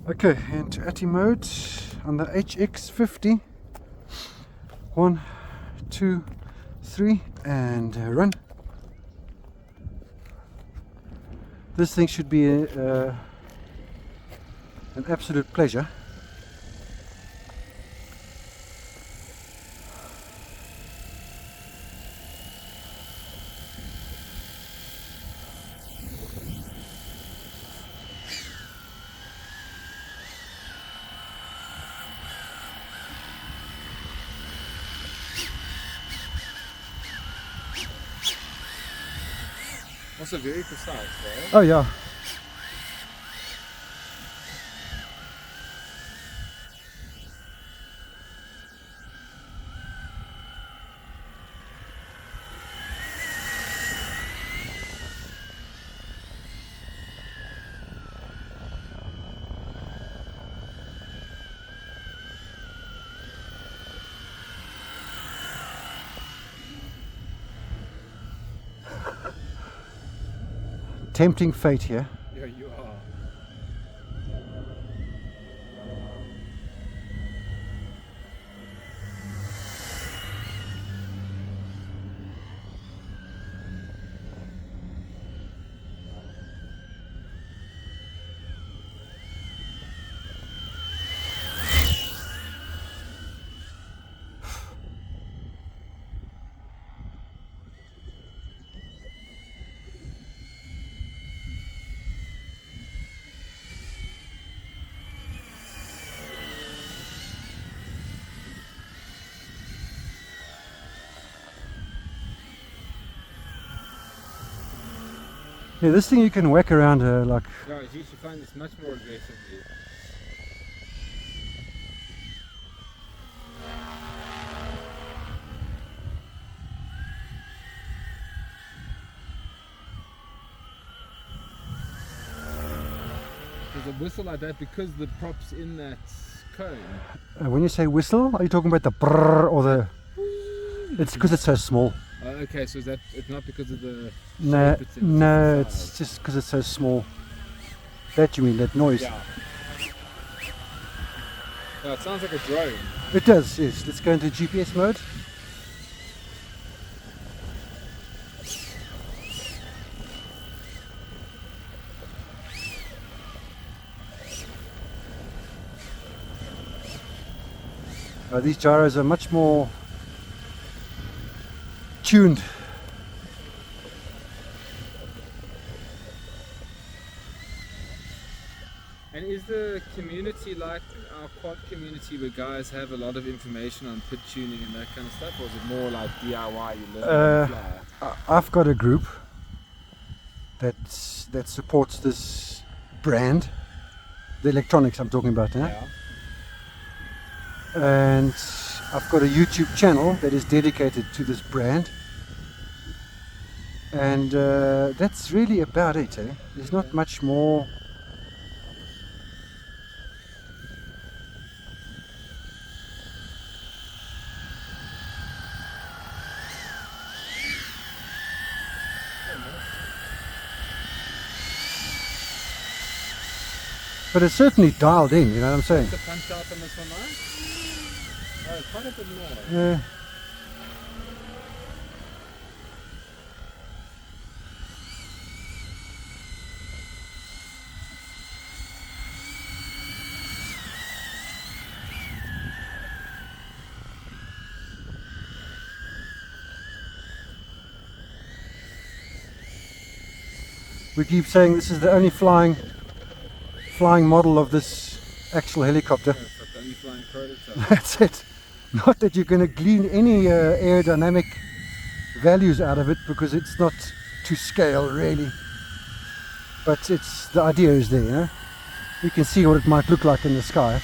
Okay, into ATI mode on the HX50. 1, 2, 3, and run. This thing should be an absolute pleasure. Also very precise, right? Oh yeah. Tempting fate here. Yeah, you are. Yeah, this thing you can whack around like. Yeah, you should find this much more aggressively. There's a whistle like that because the prop's in that cone. When you say whistle, are you talking about the brrr or the? It's because it's so small. Okay, so is that it's not because of the No, shape, it's in no, the size. it's just because it's so small. That you mean, that noise? Yeah. Oh, it sounds like a drone. It does, yes. Let's go into GPS mode. These gyros are much more tuned. And is the community like our quad community where guys have a lot of information on pit tuning and that kind of stuff, or is it more like DIY, you learn on the fly? I've got a group that supports this brand, the electronics I'm talking about now. Yeah. And I've got a YouTube channel that is dedicated to this brand, and that's really about it. There's not much more. But it's certainly dialed in, you know what I'm saying? What's the punch out on this one now? Oh, quite a bit more. Yeah. We keep saying this is the only flying model of this actual helicopter. Yeah, it's like the only flying prototype. That's it. Not that you're going to glean any aerodynamic values out of it, because it's not to scale really. But it's the idea is there, you know. You can see what it might look like in the sky.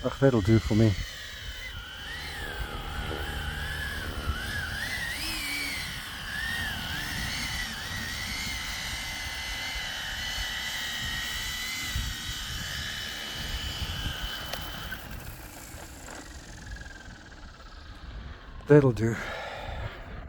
Ugh, that'll do for me. That'll do.